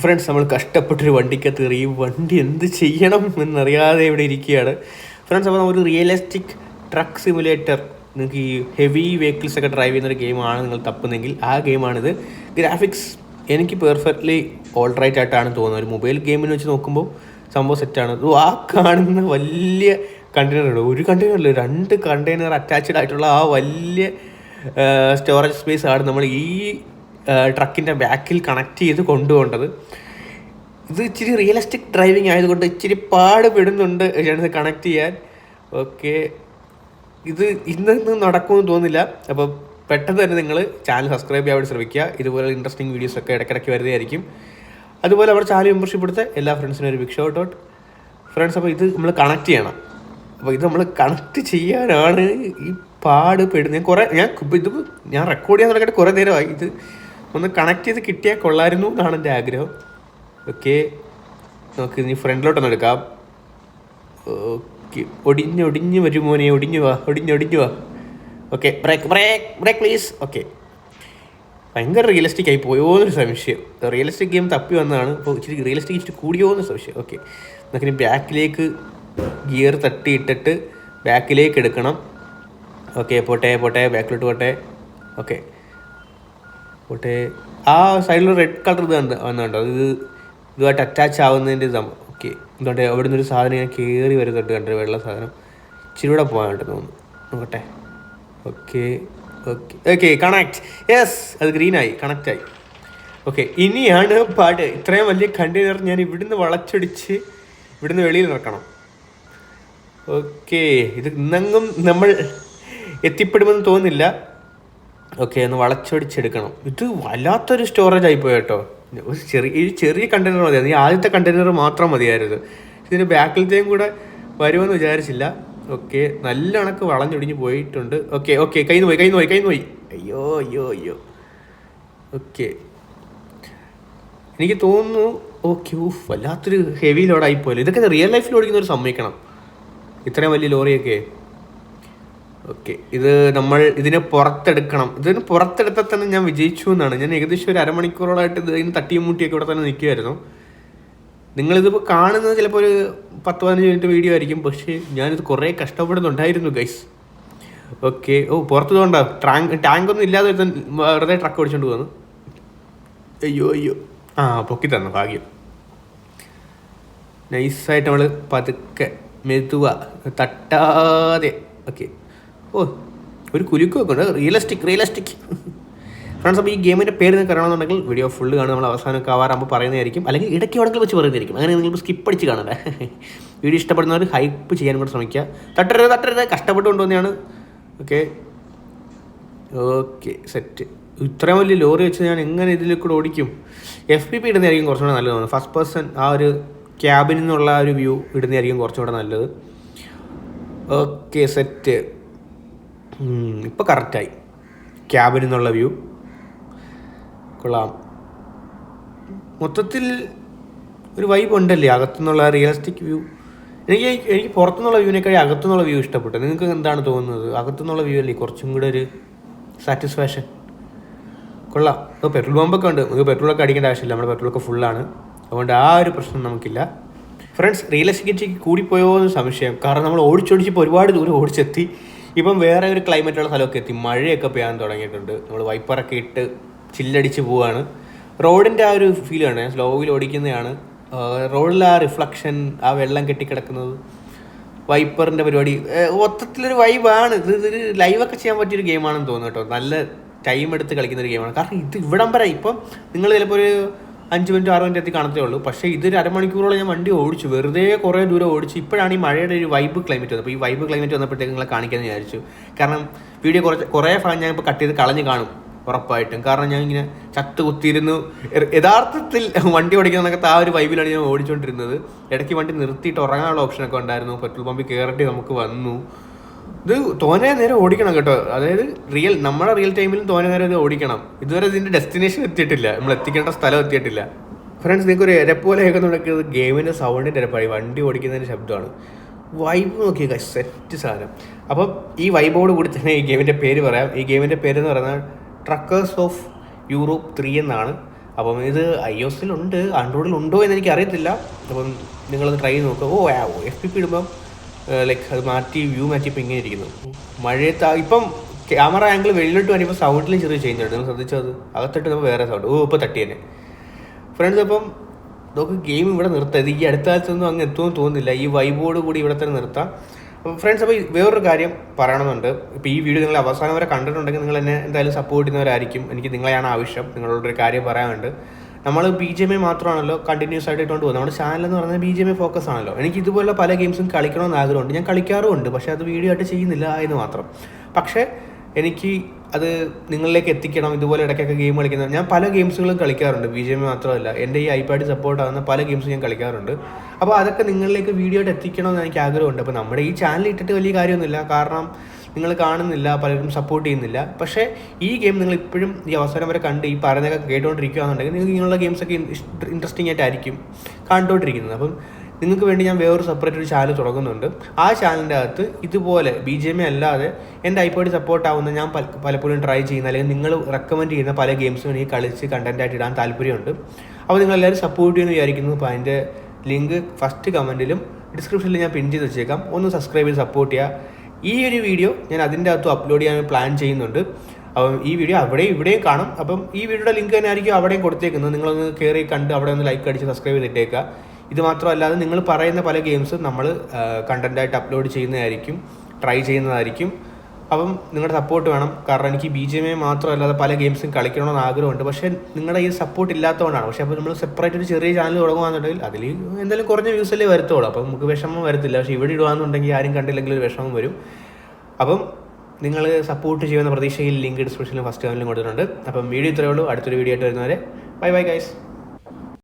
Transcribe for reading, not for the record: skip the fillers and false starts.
Friends, നമ്മൾ കഷ്ടപ്പെട്ടൊരു വണ്ടിക്കകത്ത് കയറി ഈ വണ്ടി എന്ത് ചെയ്യണം എന്നറിയാതെ ഇവിടെ ഇരിക്കുകയാണ് ഫ്രണ്ട്സ്. അപ്പോൾ ഒരു റിയലിസ്റ്റിക് ട്രക്ക് സിമുലേറ്റർ, നിങ്ങൾക്ക് ഈ ഹെവി വെഹിക്കിൾസ് ഒക്കെ ഡ്രൈവ് ചെയ്യുന്നൊരു ഗെയിമാണ് നിങ്ങൾ തപ്പുന്നെങ്കിൽ ആ ഗെയിമാണിത്. ഗ്രാഫിക്സ് എനിക്ക് പെർഫെക്റ്റ്ലി ഓൾ റൈറ്റ് ആയിട്ടാണ് തോന്നുന്നത്. ഒരു മൊബൈൽ ഗെയിമിന് വെച്ച് നോക്കുമ്പോൾ സംഭവം സെറ്റാണ്. ആ കാണുന്ന വലിയ കണ്ടെയ്നറുണ്ട്, ഒരു കണ്ടെയ്നറിൽ 2 കണ്ടെയ്നർ അറ്റാച്ച്ഡ് ആയിട്ടുള്ള ആ വലിയ സ്റ്റോറേജ് സ്പേസ് ആണ് നമ്മൾ ഈ ട്രക്കിൻ്റെ ബാക്കിൽ കണക്ട് ചെയ്ത് കൊണ്ടുപോകേണ്ടത്. ഇത് ഇച്ചിരി റിയലിസ്റ്റിക് ഡ്രൈവിംഗ് ആയതുകൊണ്ട് ഇച്ചിരി പാടുപെടുന്നുണ്ട് ഇത് കണക്ട് ചെയ്യാൻ. ഓക്കെ, ഇത് ഇന്ന് നടക്കുമെന്ന് തോന്നുന്നില്ല. അപ്പോൾ പെട്ടെന്ന് തന്നെ നിങ്ങൾ ചാനൽ സബ്സ്ക്രൈബ് ചെയ്യാൻ വേണ്ടി ശ്രമിക്കുക. ഇതുപോലെ ഇൻട്രസ്റ്റിംഗ് വീഡിയോസൊക്കെ ഇടയ്ക്കിടയ്ക്ക് വരുന്നതായിരിക്കും. അതുപോലെ അവർ ചാനൽ മെമ്പർഷിപ്പ് എടുത്ത എല്ലാ ഫ്രണ്ട്സിനും ഒരു ബിഗ് ഷൗട്ട് ഔട്ട് ഫ്രണ്ട്സ്. അപ്പോൾ ഇത് നമ്മൾ കണക്ട് ചെയ്യണം. അപ്പോൾ ഇത് നമ്മൾ കണക്ട് ചെയ്യാനാണ് ഈ പാടുപെടുന്നത്. ഞാൻ റെക്കോർഡ് ചെയ്യാൻ തുടങ്ങിയിട്ട് കുറേ നേരമായി. ഇത് ഒന്ന് കണക്ട് ചെയ്ത് കിട്ടിയാൽ കൊള്ളായിരുന്നു എന്നാണ് എൻ്റെ ആഗ്രഹം. ഓക്കെ, നമുക്ക് ഇനി ഫ്രണ്ടിലോട്ടൊന്ന് എടുക്കാം. ഓക്കെ, ഒടിഞ്ഞ് വരും മോനെ, ഒടിഞ്ഞു വാ. Okay, break please. ഓക്കെ, ഭയങ്കര റിയലിസ്റ്റിക് ആയി പോയോ എന്നൊരു സംശയം. റിയലിസ്റ്റിക് ഗെയിം തപ്പി വന്നതാണ്, ഇപ്പോൾ റിയലിസ്റ്റിക് ഇച്ചിരി കൂടിയോ എന്നൊരു സംശയം. ഓക്കെ, നമുക്കിനി ബാക്കിലേക്ക് ഗിയർ തട്ടിയിട്ടിട്ട് ബാക്കിലേക്ക് എടുക്കണം. ഓക്കെ, പോട്ടെ, ബാക്കിലോട്ട് പോട്ടെ. ഓക്കെ, പോട്ടെ. ആ സൈഡിൽ റെഡ് കളർ ഇത് വന്നുണ്ടോ? ഇതുമായിട്ട് അറ്റാച്ച് ആവുന്നതിൻ്റെ ഇതാണ്. ഓക്കെ, എന്തുകൊണ്ട് അവിടെ നിന്നൊരു സാധനം ഞാൻ കയറി വരുന്നുണ്ട്, കണ്ടത് വെള്ള സാധനം. ഇച്ചിരി കൂടെ പോകാനായിട്ട് തോന്നുന്നു. നോക്കട്ടെ. Okay, connect. യെസ്, അത് ഗ്രീനായി, കണക്റ്റായി. ഓക്കെ, ഇനിയാണ് പാട്. ഇത്രയും വലിയ കണ്ടെയ്നർ ഞാൻ ഇവിടുന്ന് വളച്ചൊടിച്ച് ഇവിടുന്ന് വെളിയിൽ നടക്കണം. ഓക്കെ, ഇത് ഇന്നെങ്ങും നമ്മൾ എത്തിപ്പെടുമെന്ന് തോന്നുന്നില്ല. ഓക്കെ, ഒന്ന് വളച്ചൊടിച്ചെടുക്കണം. ഇത് വല്ലാത്തൊരു സ്റ്റോറേജ് ആയിപ്പോയി കേട്ടോ. ഒരു ചെറിയ കണ്ടെയ്നർ മതിയായിരുന്നു. ഈ ആദ്യത്തെ കണ്ടെയ്നർ മാത്രം മതിയായിരുന്നു. ഇതിന് ബാക്കിലത്തെയും കൂടെ വരുമെന്ന് വിചാരിച്ചില്ല. ഓക്കെ, നല്ല കണക്ക് വളഞ്ഞൊടിഞ്ഞ് പോയിട്ടുണ്ട്. ഓക്കെ, കയ്യിൽ നിന്ന് പോയി. അയ്യോ. ഓക്കെ, എനിക്ക് തോന്നുന്നു. ഓക്കെ, വല്ലാത്തൊരു ഹെവി ലോഡായിപ്പോയല്ലോ. ഇതൊക്കെ റിയൽ ലൈഫിൽ ഓടിക്കുന്നവർ സമ്മതിക്കണം, ഇത്രയും വലിയ ലോറിയൊക്കെ. ഓക്കെ, ഇത് നമ്മൾ ഇതിനെ പുറത്തെടുക്കണം. ഇതിന് പുറത്തെടുത്താൽ തന്നെ ഞാൻ വിജയിച്ചു എന്നാണ്. ഞാൻ ഏകദേശം ഒരു അരമണിക്കൂറോളായിട്ട് ഇതിന് തട്ടിയും മുട്ടിയൊക്കെ ഇവിടെ തന്നെ നിൽക്കുമായിരുന്നു. നിങ്ങളിതിപ്പോൾ കാണുന്നത് ചിലപ്പോൾ ഒരു 10-15 മിനിറ്റ് വീഡിയോ ആയിരിക്കും, പക്ഷേ ഞാനിത് കുറേ കഷ്ടപ്പെടുന്നുണ്ടായിരുന്നു ഗൈസ്. ഓക്കെ, പുറത്ത് തോണ്ടാ ടാങ്കൊന്നും ഇല്ലാതെ വെറുതെ ട്രക്ക് ഓടിച്ചോണ്ട് പോകുന്നു. അയ്യോ. പൊക്കി തന്നു, ഭാഗ്യം. നൈസായിട്ട് നമ്മൾ പതുക്കെ മെതുവ തട്ടാതെ. ഓക്കെ, ഒരു കുലുക്കൊക്കെ ഉണ്ട്. Realistic friends. അപ്പോൾ ഈ ഗെയിമിൻ്റെ പേര് നിങ്ങൾക്ക് അറിയണമെന്നുണ്ടെങ്കിൽ വീഡിയോ ഫുള്ള് കാണും. നമ്മൾ അവസാനമൊക്കെ ആവാറാകുമ്പോൾ പറയുന്നതായിരിക്കും, അല്ലെങ്കിൽ ഇടയ്ക്ക് എവിടെയെങ്കിലും വെച്ച് പറയുന്നതായിരിക്കും. അങ്ങനെ നിങ്ങൾക്ക് സ്കിപ്പ് അടിച്ച് കാണണ്ടേ. വീഡിയോ ഇഷ്ടപ്പെടുന്നവർ ഹൈപ്പ് ചെയ്യാൻ കൂടെ ശ്രമിക്കുക. തട്ടരുത്, കഷ്ടപ്പെട്ട് കൊണ്ടുവന്നെയാണ്. Okay, set. ഇത്രയും വലിയ ലോറി വെച്ച് ഞാൻ എങ്ങനെ ഇതിൽ കൂടെ ഓടിക്കും? FPP ഇടുന്നതായിരിക്കും കുറച്ചുകൂടെ നല്ലത് തോന്നുന്നു. ഫസ്റ്റ് പേഴ്സൺ ആ ഒരു ക്യാബിനിൽ നിന്നുള്ള ആ ഒരു വ്യൂ ഇടുന്നതായിരിക്കും കുറച്ചുകൂടെ നല്ലത്. Okay, set. ഇപ്പോൾ കറക്റ്റായി. ക്യാബിനിൽ നിന്നുള്ള വ്യൂ കൊള്ളാം. മൊത്തത്തിൽ ഒരു വൈബ് ഉണ്ടല്ലേ അകത്തുനിന്നുള്ള റിയലിസ്റ്റിക് വ്യൂ. എനിക്ക് പുറത്തുനിന്നുള്ള വ്യൂവിനേക്കാൾ അകത്തുനിന്നുള്ള വ്യൂ ഇഷ്ടപ്പെട്ടു. നിങ്ങൾക്ക് എന്താണ് തോന്നുന്നത്? അകത്തുനിന്നുള്ള വ്യൂ അല്ലേ കുറച്ചും കൂടെ ഒരു സാറ്റിസ്ഫാക്ഷൻ. കൊള്ളാം. ഇപ്പോൾ പെട്രോൾ പമ്പൊക്കെ ഉണ്ട്, നമുക്ക് പെട്രോളൊക്കെ അടിക്കേണ്ട ആവശ്യമില്ല. നമ്മുടെ പെട്രോളൊക്കെ ഫുള്ളാണ്, അതുകൊണ്ട് ആ ഒരു പ്രശ്നം നമുക്കില്ല. ഫ്രണ്ട്സ്, റിയലിസ്റ്റിക്കിലേക്ക് കൂടിപ്പോയോ എന്ന് സംശയം. കാരണം നമ്മൾ ഓടിച്ചോടിച്ചിപ്പോൾ ഒരുപാട് ദൂരം ഓടിച്ചെത്തി. ഇപ്പം വേറെ ഒരു ക്ലൈമറ്റുള്ള സ്ഥലമൊക്കെ എത്തി. മഴയൊക്കെ പെയ്യാൻ തുടങ്ങിയിട്ടുണ്ട്. നമ്മൾ വൈപ്പറൊക്കെ ഇട്ട് ചില്ലടിച്ച് പോവാണ്. റോഡിൻ്റെ ആ ഒരു ഫീൽ ആണ്. ഞാൻ സ്ലോവിൽ ഓടിക്കുന്നതാണ്. റോഡിൽ ആ റിഫ്ലക്ഷൻ, ആ വെള്ളം കെട്ടിക്കിടക്കുന്നത്, വൈപ്പറിൻ്റെ പരിപാടി, മൊത്തത്തിലൊരു വൈബാണ്. ഇതൊരു ലൈവൊക്കെ ചെയ്യാൻ പറ്റിയൊരു ഗെയിമാണെന്ന് തോന്നുന്നു കേട്ടോ. നല്ല ടൈം എടുത്ത് കളിക്കുന്നൊരു ഗെയിമാണ്. കാരണം ഇത് ഇവിടം വരെ ഇപ്പം നിങ്ങൾ ചിലപ്പോൾ ഒരു 5 മിനിറ്റ് 6 മിനിറ്റ് എത്തി കാണത്തേ ഉള്ളൂ. പക്ഷേ ഇതൊരു അരമണിക്കൂറോളം ഞാൻ വണ്ടി ഓടിച്ചു, വെറുതെ കുറേ ദൂരം ഓടിച്ചു. ഇപ്പോഴാണ് ഈ മഴയുടെ ഒരു വൈബ് ക്ലൈമറ്റ് വന്നത്. അപ്പോൾ ഈ വൈബ് ക്ലൈമറ്റ് വന്നപ്പോഴത്തേക്ക് നിങ്ങളെ കാണിക്കാമെന്ന് വിചാരിച്ചു. കാരണം വീഡിയോ കുറേ ഭാഗം ഞാൻ ഇപ്പോൾ കട്ട് ചെയ്ത് കളഞ്ഞ് കാണും ഉറപ്പായിട്ടും. കാരണം ഞാൻ ഇങ്ങനെ ചത്ത് കുത്തിയിരുന്നു. യഥാർത്ഥത്തിൽ വണ്ടി ഓടിക്കുന്നതൊക്കെ ആ ഒരു വൈബിലാണ് ഞാൻ ഓടിച്ചുകൊണ്ടിരുന്നത്. ഇടയ്ക്ക് വണ്ടി നിർത്തിയിട്ട് ഉറങ്ങാനുള്ള ഓപ്ഷനൊക്കെ ഉണ്ടായിരുന്നു. പെട്രോൾ പമ്പിൽ കയറിയിട്ട് നമുക്ക് വന്നു. ഇത് തോനെ നേരം ഓടിക്കണം കേട്ടോ. അതായത് നമ്മുടെ റിയൽ ടൈമിലും തോനെ നേരം ഇത് ഓടിക്കണം. ഇതുവരെ ഇതിൻ്റെ ഡെസ്റ്റിനേഷൻ എത്തിയിട്ടില്ല, നമ്മൾ എത്തിക്കേണ്ട സ്ഥലം എത്തിയിട്ടില്ല. ഫ്രണ്ട്സ്, നിങ്ങൾക്ക് ഒരു എരപ്പോലെ കേൾക്കുന്നുണ്ടെങ്കിൽ ഗെയിമിൻ്റെ സൗണ്ടിൻ്റെ എരപ്പായി, വണ്ടി ഓടിക്കുന്നതിൻ്റെ ശബ്ദമാണ്. വൈബ് നോക്കിയ സെറ്റ് സാധനം. അപ്പം ഈ വൈബോട് കൂടി തന്നെ ഈ ഗെയിമിൻ്റെ പേര് പറയാം. ഈ ഗെയിമിൻ്റെ പേരെന്ന് പറയുന്നത് ട്രക്കേഴ്സ് ഓഫ് യൂറോപ്പ് 3 എന്നാണ്. അപ്പം ഇത് iOS ഉണ്ട്, ആൻഡ്രോയിഡിലുണ്ടോ എന്ന് എനിക്ക് അറിയത്തില്ല. അപ്പം നിങ്ങളത് ട്രൈ ചെയ്ത് നോക്കുക. FPP ഇടുമ്പം ലൈക്ക് അത് മാറ്റി വ്യൂ മാറ്റിയപ്പോൾ ഇങ്ങനെ ഇരിക്കുന്നു. മഴയത്ത് ഇപ്പം ക്യാമറ ആംഗിൾ വെളിയിലോട്ട് വരുമ്പോൾ സൗണ്ടിലും ചെറിയ ചേഞ്ച് ഉണ്ട്. നിങ്ങൾ ശ്രദ്ധിച്ചത് അകത്തിട്ട് നമ്മൾ വേറെ സൗണ്ട്. ഇപ്പോൾ തട്ടി തന്നെ ഫ്രണ്ട്സ്. അപ്പം നമുക്ക് ഗെയിം ഇവിടെ നിർത്താം. ഇത് ഈ അടുത്ത കാലത്തൊന്നും അങ്ങ് എത്തുമെന്ന് തോന്നുന്നില്ല. ഈ വൈബോട് കൂടി ഇവിടെ തന്നെ നിർത്താം. അപ്പോൾ ഫ്രണ്ട്സ്, അപ്പോൾ വേറൊരു കാര്യം പറയണമെന്നുണ്ട്. ഇപ്പോൾ ഈ വീഡിയോ നിങ്ങൾ അവസാനം വരെ കണ്ടിട്ടുണ്ടെങ്കിൽ നിങ്ങൾ എന്നെ എന്തായാലും സപ്പോർട്ട് ചെയ്യുന്നവരായിരിക്കും. എനിക്ക് നിങ്ങളെയാണ് ആവശ്യം. നിങ്ങളോടൊരു കാര്യം പറയാനുണ്ട്. നമ്മൾ BGMI മാത്രമാണല്ലോ കണ്ടിന്യൂസ് ആയിട്ട് ഇട്ടുകൊണ്ട് പോകുന്നത്. നമ്മുടെ ചാനൽ എന്ന് പറയുന്നത് BGMI ഫോക്കസ് ആണല്ലോ. എനിക്ക് ഇതുപോലെ പല ഗെയിംസും കളിക്കണമെന്ന് ആഗ്രഹമുണ്ട്. ഞാൻ കളിക്കാറുമുണ്ട്, പക്ഷേ അത് വീഡിയോ ആയിട്ട് ചെയ്യുന്നില്ല എന്ന് മാത്രം. പക്ഷേ എനിക്ക് അത് നിങ്ങളിലേക്ക് എത്തിക്കണം. ഇതുപോലെ ഇടയ്ക്കൊക്കെ ഗെയിം കളിക്കുന്നത്, ഞാൻ പല ഗെയിംസുകളും കളിക്കാറുണ്ട്. BGMI മാത്രമല്ല, എൻ്റെ ഈ iPad സപ്പോർട്ട് ആകുന്ന പല ഗെയിംസും ഞാൻ കളിക്കാറുണ്ട്. അപ്പോൾ അതൊക്കെ നിങ്ങളിലേക്ക് വീഡിയോ ആയിട്ട് എത്തിക്കണമെന്ന് എനിക്ക് ആഗ്രഹമുണ്ട്. അപ്പോൾ നമ്മുടെ ഈ ചാനൽ ഇട്ടിട്ട് വലിയ കാര്യമൊന്നുമില്ല, കാരണം നിങ്ങൾ കാണുന്നില്ല, പലരും സപ്പോർട്ട് ചെയ്യുന്നില്ല. പക്ഷേ ഈ ഗെയിം നിങ്ങൾ ഇപ്പോഴും ഈ അവസരം വരെ കണ്ട് ഈ പറഞ്ഞൊക്കെ കേട്ടുകൊണ്ടിരിക്കുകയാണെന്നുണ്ടെങ്കിൽ നിങ്ങൾക്ക് ഇങ്ങനെയുള്ള ഗെയിംസൊക്കെ ഇൻട്രസ്റ്റിംഗ് ആയിട്ടായിരിക്കും കണ്ടുകൊണ്ടിരിക്കുന്നത്. അപ്പം നിങ്ങൾക്ക് വേണ്ടി ഞാൻ വേറൊരു സെപ്പറേറ്റ് ഒരു ചാനൽ തുടങ്ങുന്നുണ്ട്. ആ ചാനലിൻ്റെ അകത്ത് ഇതുപോലെ BGMI അല്ലാതെ എൻ്റെ iPad സപ്പോർട്ട് ആവുന്ന ഞാൻ പലപ്പോഴും ട്രൈ ചെയ്യുന്ന, അല്ലെങ്കിൽ നിങ്ങൾ റെക്കമെൻഡ് ചെയ്യുന്ന പല ഗെയിംസും എനിക്ക് കളിച്ച് കണ്ടൻറ്റായിട്ട് ഇടാൻ താല്പര്യമുണ്ട്. അപ്പോൾ നിങ്ങളെല്ലാവരും സപ്പോർട്ട് ചെയ്യുമെന്ന് വിചാരിക്കുന്നു. അപ്പോൾ അതിൻ്റെ ലിങ്ക് ഫസ്റ്റ് കമൻറ്റിലും ഡിസ്ക്രിപ്ഷനിൽ ഞാൻ പിൻ ചെയ്ത് വെച്ചേക്കാം. ഒന്ന് സബ്സ്ക്രൈബ് ചെയ്ത് സപ്പോർട്ട് ചെയ്യുക. ഈ ഒരു വീഡിയോ ഞാൻ അതിൻ്റെ അകത്ത് അപ്ലോഡ് ചെയ്യാൻ പ്ലാൻ ചെയ്യുന്നുണ്ട്. അപ്പം ഈ വീഡിയോ ഇവിടെയും കാണും. അപ്പം ഈ വീഡിയോയുടെ ലിങ്ക് തന്നെ ആയിരിക്കും അവിടെയും കൊടുത്തേക്കുന്നത്. നിങ്ങളൊന്ന് കയറി കണ്ട് അവിടെ ഒന്ന് ലൈക്ക് അടിച്ച് സബ്സ്ക്രൈബ് ചെയ്തിട്ടേക്കുക. ഇത് മാത്രമല്ലാതെ നിങ്ങൾ പറയുന്ന പല ഗെയിംസും നമ്മൾ കണ്ടൻറ്റായിട്ട് അപ്ലോഡ് ചെയ്യുന്നതായിരിക്കും, ട്രൈ ചെയ്യുന്നതായിരിക്കും. അപ്പം നിങ്ങളുടെ സപ്പോർട്ട് വേണം, കാരണം എനിക്ക് BGMI മാത്രമല്ലാതെ പല ഗെയിംസും കളിക്കണമെന്ന് ആഗ്രഹമുണ്ട്. പക്ഷേ നിങ്ങളുടെ ഈ സപ്പോർട്ട് ഇല്ലാത്തതുകൊണ്ടാണ്. പക്ഷേ അപ്പോൾ നമ്മൾ സെപ്പറേറ്റ് ഒരു ചെറിയ ചാനൽ തുടങ്ങുകയാണെന്നുണ്ടെങ്കിൽ അതിൽ എന്തായാലും കുറഞ്ഞ വ്യൂസല്ലേ വരത്തുള്ളൂ. അപ്പം നമുക്ക് വിഷമം വരത്തില്ല. പക്ഷേ ഇവിടെ ഇടുകയാണെന്നുണ്ടെങ്കിൽ ആരും കണ്ടില്ലെങ്കിൽ ഒരു വിഷമം വരും. അപ്പം നിങ്ങൾ സപ്പോർട്ട് ചെയ്യുന്ന പ്രതീക്ഷയിൽ ലിങ്ക് ഡിസ്ക്രിപ്ഷനിലും ഫസ്റ്റ് കമൻറ്റിലും കൊടുത്തിട്ടുണ്ട്. അപ്പം വീഡിയോ ഇത്രയേ ഉള്ളൂ. അടുത്തൊരു വീഡിയോ ആയിട്ട് വരുന്നവരെ ബൈ ഗൈസ്.